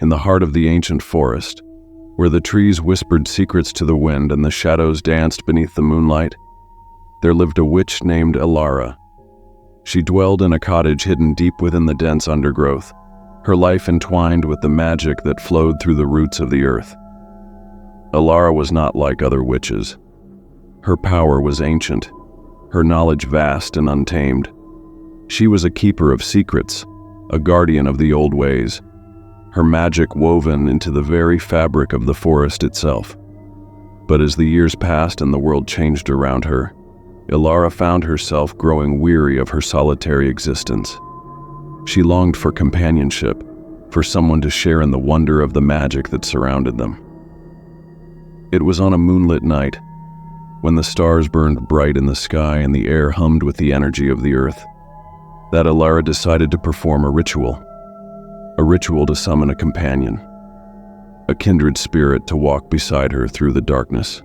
In the heart of the ancient forest, where the trees whispered secrets to the wind and the shadows danced beneath the moonlight, there lived a witch named Elara. She dwelled in a cottage hidden deep within the dense undergrowth, her life entwined with the magic that flowed through the roots of the earth. Elara was not like other witches. Her power was ancient, her knowledge vast and untamed. She was a keeper of secrets, a guardian of the old ways, her magic woven into the very fabric of the forest itself. But as the years passed and the world changed around her, Elara found herself growing weary of her solitary existence. She longed for companionship, for someone to share in the wonder of the magic that surrounded them. It was on a moonlit night, when the stars burned bright in the sky and the air hummed with the energy of the earth, that Elara decided to perform a ritual to summon a companion, a kindred spirit to walk beside her through the darkness.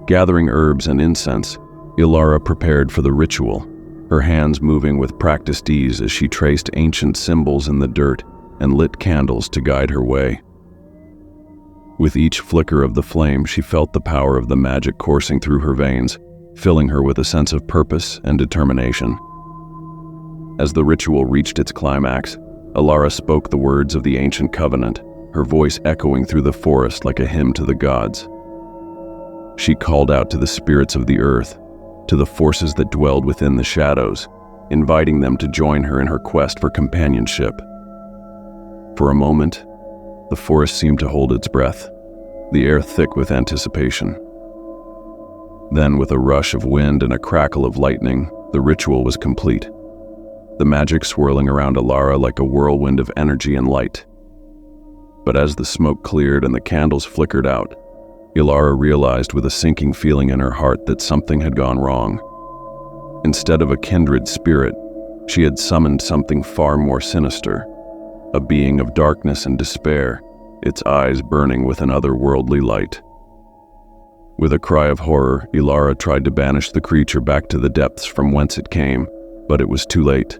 Gathering herbs and incense, Elara prepared for the ritual, her hands moving with practiced ease as she traced ancient symbols in the dirt and lit candles to guide her way. With each flicker of the flame, she felt the power of the magic coursing through her veins, filling her with a sense of purpose and determination. As the ritual reached its climax, Elara spoke the words of the ancient covenant, her voice echoing through the forest like a hymn to the gods. She called out to the spirits of the earth, to the forces that dwelled within the shadows, inviting them to join her in her quest for companionship. For a moment, the forest seemed to hold its breath, the air thick with anticipation. Then, with a rush of wind and a crackle of lightning, the ritual was complete, the magic swirling around Elara like a whirlwind of energy and light. But as the smoke cleared and the candles flickered out, Elara realized with a sinking feeling in her heart that something had gone wrong. Instead of a kindred spirit, she had summoned something far more sinister, a being of darkness and despair, its eyes burning with an otherworldly light. With a cry of horror, Elara tried to banish the creature back to the depths from whence it came, but it was too late.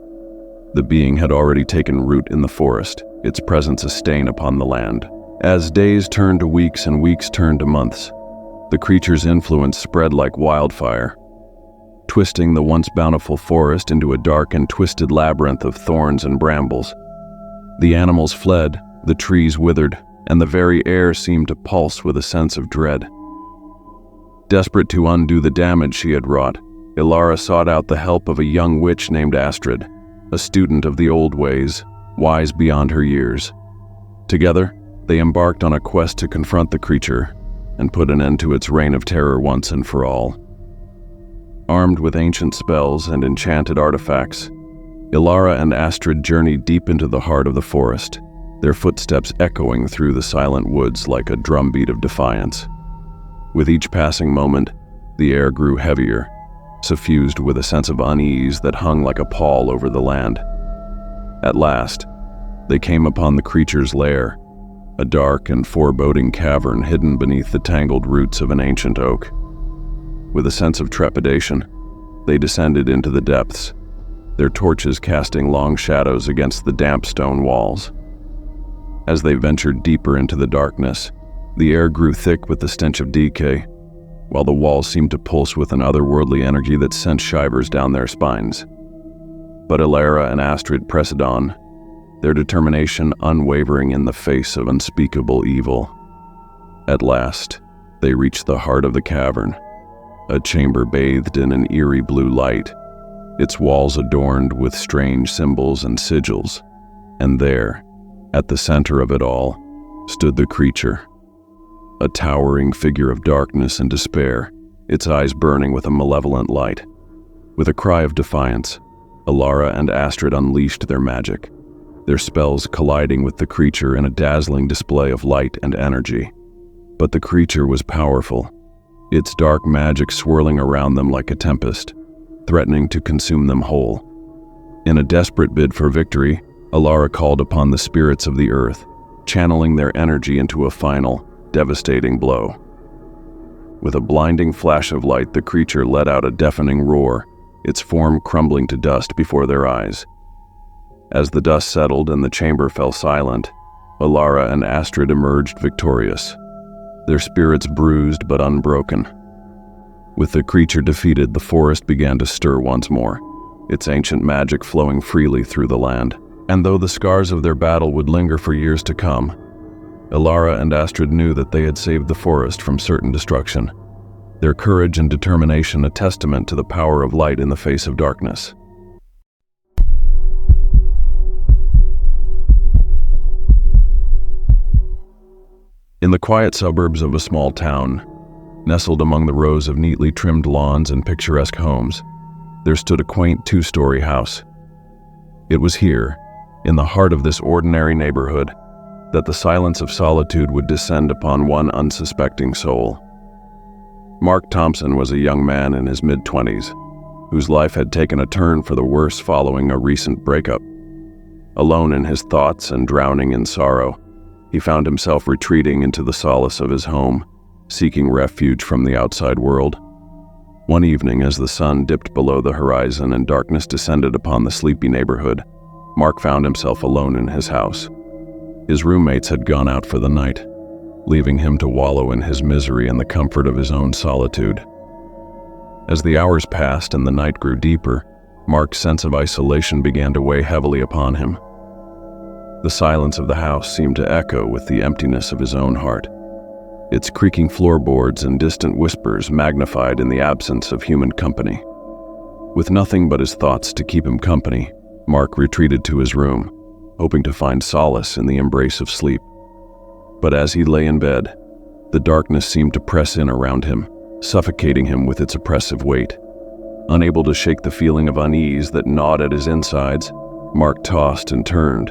The being had already taken root in the forest, its presence a stain upon the land. As days turned to weeks and weeks turned to months, the creature's influence spread like wildfire, twisting the once bountiful forest into a dark and twisted labyrinth of thorns and brambles. The animals fled, the trees withered, and the very air seemed to pulse with a sense of dread. Desperate to undo the damage she had wrought, Elara sought out the help of a young witch named Astrid, a student of the old ways, wise beyond her years. Together, they embarked on a quest to confront the creature and put an end to its reign of terror once and for all. Armed with ancient spells and enchanted artifacts, Elara and Astrid journeyed deep into the heart of the forest, their footsteps echoing through the silent woods like a drumbeat of defiance. With each passing moment, the air grew heavier, suffused with a sense of unease that hung like a pall over the land. At last, they came upon the creature's lair, a dark and foreboding cavern hidden beneath the tangled roots of an ancient oak. With a sense of trepidation, they descended into the depths, their torches casting long shadows against the damp stone walls. As they ventured deeper into the darkness, the air grew thick with the stench of decay, while the walls seemed to pulse with an otherworldly energy that sent shivers down their spines. But Elara and Astrid pressed on, their determination unwavering in the face of unspeakable evil. At last, they reached the heart of the cavern, a chamber bathed in an eerie blue light, its walls adorned with strange symbols and sigils, and there, at the center of it all, stood the creature, a towering figure of darkness and despair, its eyes burning with a malevolent light. With a cry of defiance, Elara and Astrid unleashed their magic, their spells colliding with the creature in a dazzling display of light and energy. But the creature was powerful, its dark magic swirling around them like a tempest, threatening to consume them whole. In a desperate bid for victory, Elara called upon the spirits of the earth, channeling their energy into a final, devastating blow. With a blinding flash of light, the creature let out a deafening roar, its form crumbling to dust before their eyes. As the dust settled and the chamber fell silent, Alara and Astrid emerged victorious, their spirits bruised but unbroken. With the creature defeated, the forest began to stir once more, its ancient magic flowing freely through the land. And though the scars of their battle would linger for years to come, Alara and Astrid knew that they had saved the forest from certain destruction, their courage and determination a testament to the power of light in the face of darkness. In the quiet suburbs of a small town, nestled among the rows of neatly trimmed lawns and picturesque homes, there stood a quaint two-story house. It was here, in the heart of this ordinary neighborhood, that the silence of solitude would descend upon one unsuspecting soul. Mark Thompson was a young man in his mid-20s, whose life had taken a turn for the worse following a recent breakup. Alone in his thoughts and drowning in sorrow, he found himself retreating into the solace of his home, seeking refuge from the outside world. One evening, as the sun dipped below the horizon and darkness descended upon the sleepy neighborhood, Mark found himself alone in his house. His roommates had gone out for the night, leaving him to wallow in his misery in the comfort of his own solitude. As the hours passed and the night grew deeper, Mark's sense of isolation began to weigh heavily upon him. The silence of the house seemed to echo with the emptiness of his own heart, its creaking floorboards and distant whispers magnified in the absence of human company. With nothing but his thoughts to keep him company, Mark retreated to his room, hoping to find solace in the embrace of sleep. But as he lay in bed, the darkness seemed to press in around him, suffocating him with its oppressive weight. Unable to shake the feeling of unease that gnawed at his insides, Mark tossed and turned,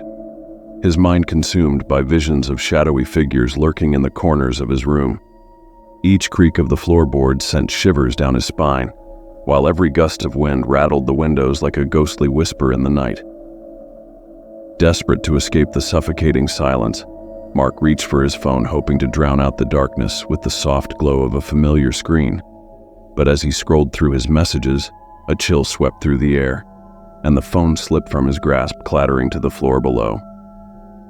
his mind consumed by visions of shadowy figures lurking in the corners of his room. Each creak of the floorboards sent shivers down his spine, while every gust of wind rattled the windows like a ghostly whisper in the night. Desperate to escape the suffocating silence, Mark reached for his phone, hoping to drown out the darkness with the soft glow of a familiar screen. But as he scrolled through his messages, a chill swept through the air, and the phone slipped from his grasp, clattering to the floor below.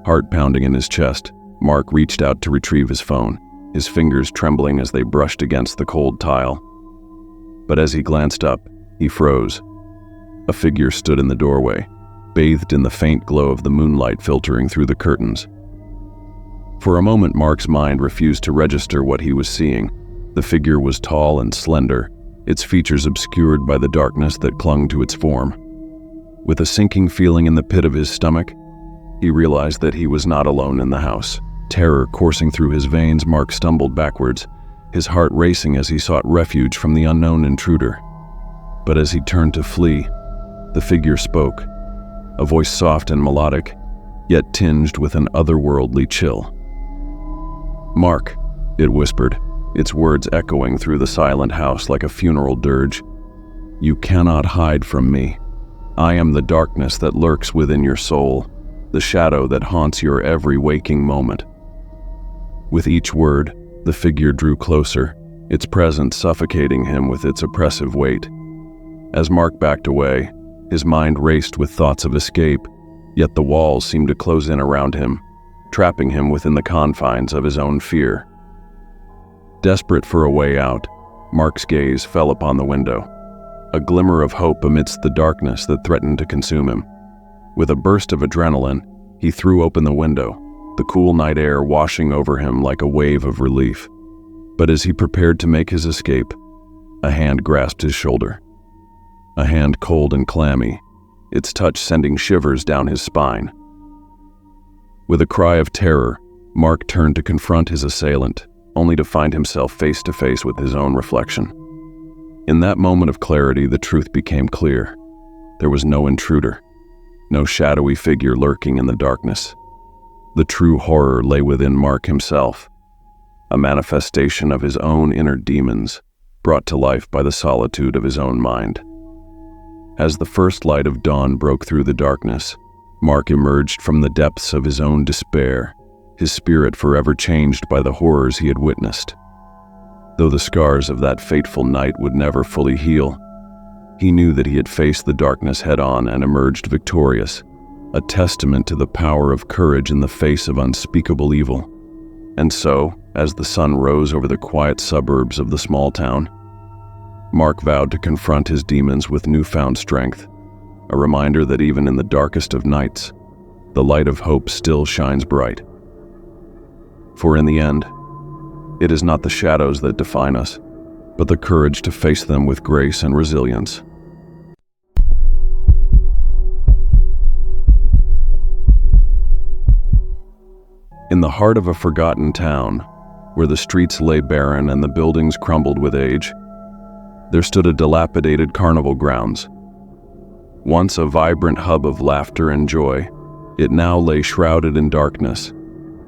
Heart pounding in his chest, Mark reached out to retrieve his phone, his fingers trembling as they brushed against the cold tile. But as he glanced up, he froze. A figure stood in the doorway, bathed in the faint glow of the moonlight filtering through the curtains. For a moment, Mark's mind refused to register what he was seeing. The figure was tall and slender, its features obscured by the darkness that clung to its form. With a sinking feeling in the pit of his stomach, he realized that he was not alone in the house. Terror coursing through his veins, Mark stumbled backwards, his heart racing as he sought refuge from the unknown intruder. But as he turned to flee, the figure spoke, a voice soft and melodic, yet tinged with an otherworldly chill. "Mark," it whispered, its words echoing through the silent house like a funeral dirge. "You cannot hide from me. I am the darkness that lurks within your soul, the shadow that haunts your every waking moment." With each word, the figure drew closer, its presence suffocating him with its oppressive weight. As Mark backed away, his mind raced with thoughts of escape, yet the walls seemed to close in around him, trapping him within the confines of his own fear. Desperate for a way out, Mark's gaze fell upon the window, a glimmer of hope amidst the darkness that threatened to consume him. With a burst of adrenaline, he threw open the window, the cool night air washing over him like a wave of relief. But as he prepared to make his escape, a hand grasped his shoulder. A hand cold and clammy, its touch sending shivers down his spine. With a cry of terror, Mark turned to confront his assailant, only to find himself face to face with his own reflection. In that moment of clarity, the truth became clear. There was no intruder, no shadowy figure lurking in the darkness. The true horror lay within Mark himself, a manifestation of his own inner demons, brought to life by the solitude of his own mind. As the first light of dawn broke through the darkness, Mark emerged from the depths of his own despair, his spirit forever changed by the horrors he had witnessed. Though the scars of that fateful night would never fully heal, he knew that he had faced the darkness head-on and emerged victorious, a testament to the power of courage in the face of unspeakable evil. And so, as the sun rose over the quiet suburbs of the small town, Mark vowed to confront his demons with newfound strength, a reminder that even in the darkest of nights, the light of hope still shines bright. For in the end, it is not the shadows that define us, but the courage to face them with grace and resilience. In the heart of a forgotten town, where the streets lay barren and the buildings crumbled with age, there stood a dilapidated carnival grounds. Once a vibrant hub of laughter and joy, it now lay shrouded in darkness,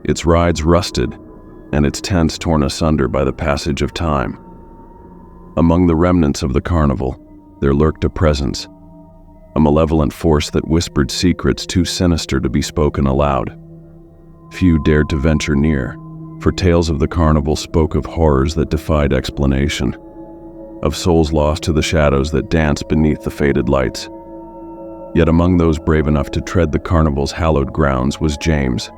its rides rusted, and its tents torn asunder by the passage of time. Among the remnants of the carnival, there lurked a presence, a malevolent force that whispered secrets too sinister to be spoken aloud. Few dared to venture near, for tales of the carnival spoke of horrors that defied explanation, of souls lost to the shadows that danced beneath the faded lights. Yet among those brave enough to tread the carnival's hallowed grounds was James,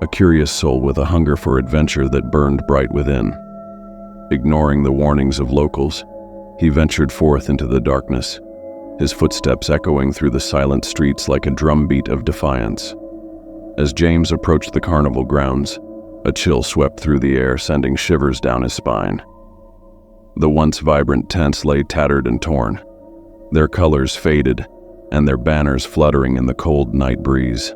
a curious soul with a hunger for adventure that burned bright within. Ignoring the warnings of locals, he ventured forth into the darkness, his footsteps echoing through the silent streets like a drumbeat of defiance. As James approached the carnival grounds, a chill swept through the air, sending shivers down his spine. The once vibrant tents lay tattered and torn, their colors faded, and their banners fluttering in the cold night breeze.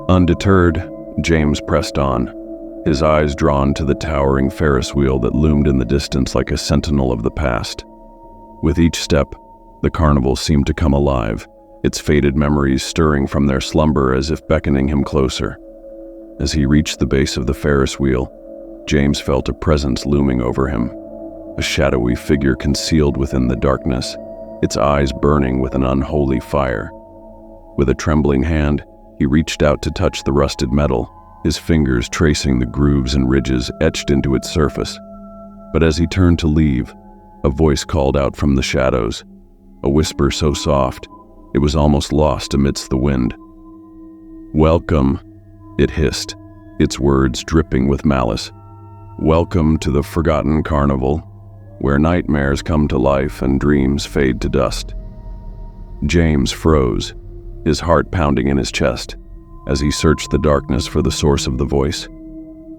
Undeterred, James pressed on, his eyes drawn to the towering Ferris wheel that loomed in the distance like a sentinel of the past. With each step, the carnival seemed to come alive, its faded memories stirring from their slumber as if beckoning him closer. As he reached the base of the Ferris wheel, James felt a presence looming over him, a shadowy figure concealed within the darkness, its eyes burning with an unholy fire. With a trembling hand, he reached out to touch the rusted metal, his fingers tracing the grooves and ridges etched into its surface. But as he turned to leave, a voice called out from the shadows, a whisper so soft, it was almost lost amidst the wind. "Welcome," it hissed, its words dripping with malice. "Welcome to the Forgotten Carnival, where nightmares come to life and dreams fade to dust." James froze, his heart pounding in his chest, as he searched the darkness for the source of the voice.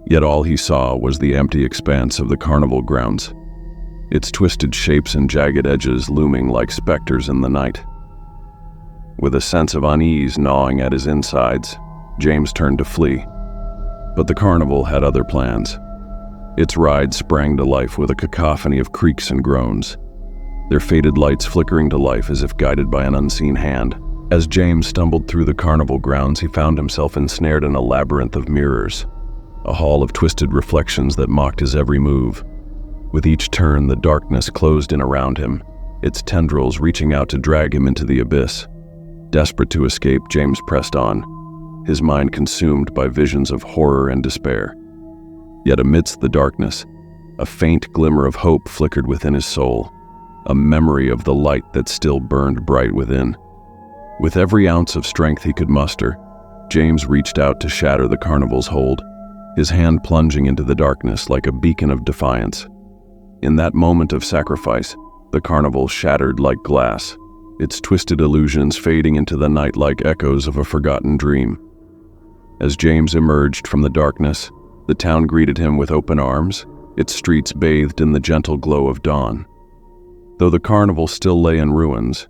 Yet all he saw was the empty expanse of the carnival grounds, its twisted shapes and jagged edges looming like specters in the night. With a sense of unease gnawing at his insides, James turned to flee. But the carnival had other plans. Its ride sprang to life with a cacophony of creaks and groans, their faded lights flickering to life as if guided by an unseen hand. As James stumbled through the carnival grounds, he found himself ensnared in a labyrinth of mirrors, a hall of twisted reflections that mocked his every move. With each turn, the darkness closed in around him, its tendrils reaching out to drag him into the abyss. Desperate to escape, James pressed on, his mind consumed by visions of horror and despair. Yet amidst the darkness, a faint glimmer of hope flickered within his soul, a memory of the light that still burned bright within. With every ounce of strength he could muster, James reached out to shatter the carnival's hold, his hand plunging into the darkness like a beacon of defiance. In that moment of sacrifice, the carnival shattered like glass, its twisted illusions fading into the night like echoes of a forgotten dream. As James emerged from the darkness, the town greeted him with open arms, its streets bathed in the gentle glow of dawn. Though the carnival still lay in ruins,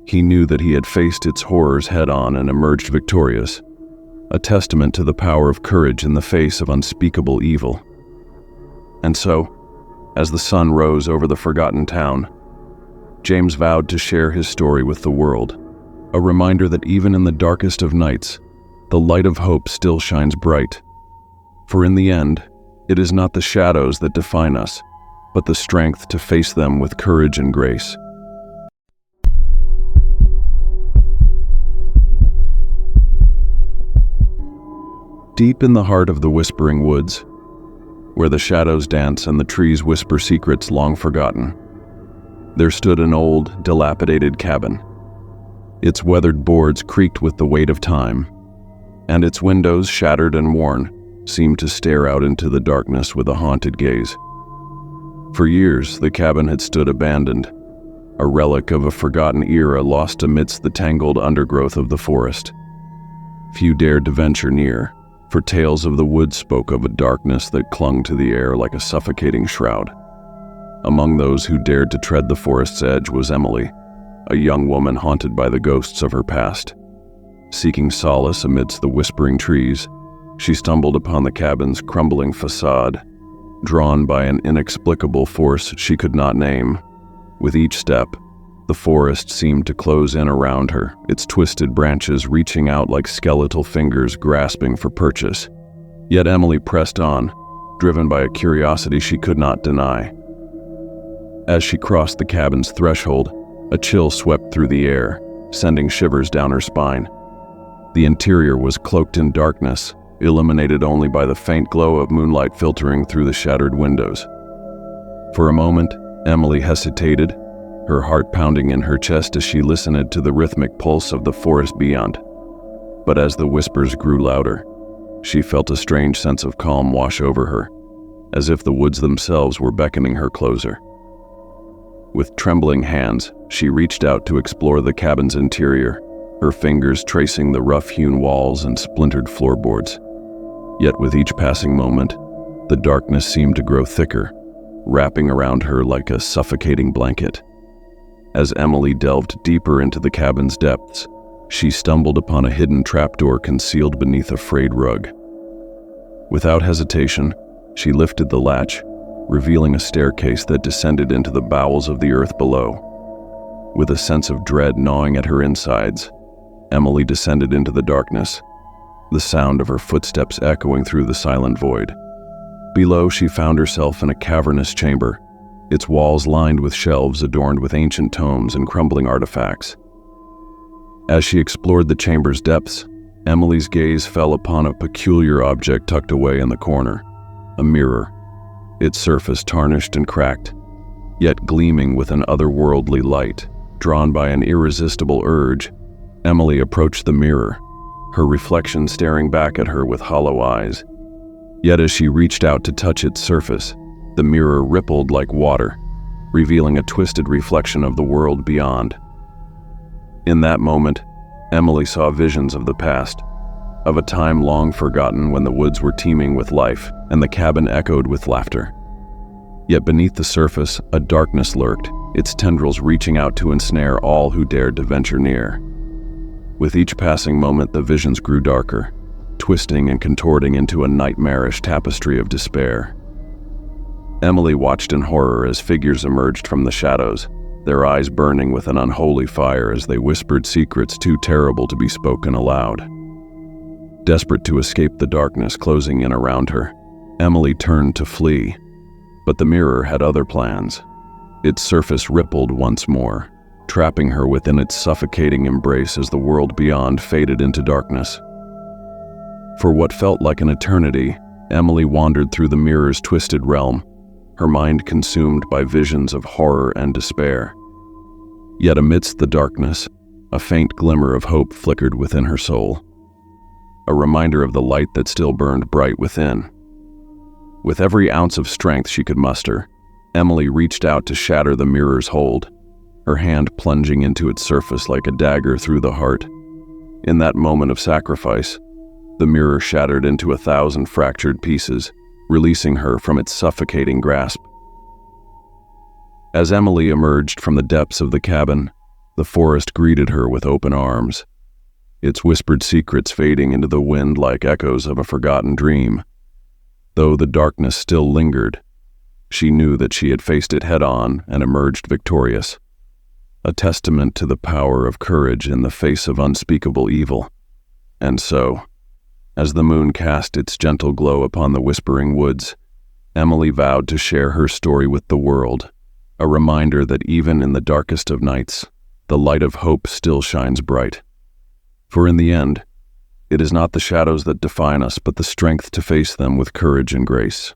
he knew that he had faced its horrors head-on and emerged victorious, a testament to the power of courage in the face of unspeakable evil. And so, as the sun rose over the forgotten town, James vowed to share his story with the world, a reminder that even in the darkest of nights, the light of hope still shines bright. For in the end, it is not the shadows that define us, but the strength to face them with courage and grace. Deep in the heart of the whispering woods, where the shadows dance and the trees whisper secrets long forgotten, there stood an old, dilapidated cabin. Its weathered boards creaked with the weight of time, and its windows, shattered and worn, seemed to stare out into the darkness with a haunted gaze. For years, the cabin had stood abandoned, a relic of a forgotten era lost amidst the tangled undergrowth of the forest. Few dared to venture near, for tales of the woods spoke of a darkness that clung to the air like a suffocating shroud. Among those who dared to tread the forest's edge was Emily, a young woman haunted by the ghosts of her past. Seeking solace amidst the whispering trees, she stumbled upon the cabin's crumbling facade, drawn by an inexplicable force she could not name. With each step, the forest seemed to close in around her, its twisted branches reaching out like skeletal fingers grasping for purchase. Yet Emily pressed on, driven by a curiosity she could not deny. As she crossed the cabin's threshold, a chill swept through the air, sending shivers down her spine. The interior was cloaked in darkness, illuminated only by the faint glow of moonlight filtering through the shattered windows. For a moment, Emily hesitated, her heart pounding in her chest as she listened to the rhythmic pulse of the forest beyond. But as the whispers grew louder, she felt a strange sense of calm wash over her, as if the woods themselves were beckoning her closer. With trembling hands, she reached out to explore the cabin's interior, her fingers tracing the rough-hewn walls and splintered floorboards. Yet with each passing moment, the darkness seemed to grow thicker, wrapping around her like a suffocating blanket. As Emily delved deeper into the cabin's depths, she stumbled upon a hidden trapdoor concealed beneath a frayed rug. Without hesitation, she lifted the latch, revealing a staircase that descended into the bowels of the earth below. With a sense of dread gnawing at her insides, Emily descended into the darkness, the sound of her footsteps echoing through the silent void. Below, she found herself in a cavernous chamber, its walls lined with shelves adorned with ancient tomes and crumbling artifacts. As she explored the chamber's depths, Emily's gaze fell upon a peculiar object tucked away in the corner, a mirror, its surface tarnished and cracked, yet gleaming with an otherworldly light. Drawn by an irresistible urge, Emily approached the mirror, her reflection staring back at her with hollow eyes. Yet as she reached out to touch its surface, the mirror rippled like water, revealing a twisted reflection of the world beyond. In that moment, Emily saw visions of the past, of a time long forgotten when the woods were teeming with life and the cabin echoed with laughter. Yet beneath the surface, a darkness lurked, its tendrils reaching out to ensnare all who dared to venture near. With each passing moment, the visions grew darker, twisting and contorting into a nightmarish tapestry of despair. Emily watched in horror as figures emerged from the shadows, their eyes burning with an unholy fire as they whispered secrets too terrible to be spoken aloud. Desperate to escape the darkness closing in around her, Emily turned to flee, but the mirror had other plans. Its surface rippled once more, trapping her within its suffocating embrace as the world beyond faded into darkness. For what felt like an eternity, Emily wandered through the mirror's twisted realm, her mind consumed by visions of horror and despair. Yet amidst the darkness, a faint glimmer of hope flickered within her soul, a reminder of the light that still burned bright within. With every ounce of strength she could muster, Emily reached out to shatter the mirror's hold, her hand plunging into its surface like a dagger through the heart. In that moment of sacrifice, the mirror shattered into 1,000 fractured pieces, releasing her from its suffocating grasp. As Emily emerged from the depths of the cabin, the forest greeted her with open arms, its whispered secrets fading into the wind like echoes of a forgotten dream. Though the darkness still lingered, she knew that she had faced it head-on and emerged victorious, a testament to the power of courage in the face of unspeakable evil. And so, as the moon cast its gentle glow upon the whispering woods, Emily vowed to share her story with the world, a reminder that even in the darkest of nights, the light of hope still shines bright. For in the end, it is not the shadows that define us, but the strength to face them with courage and grace.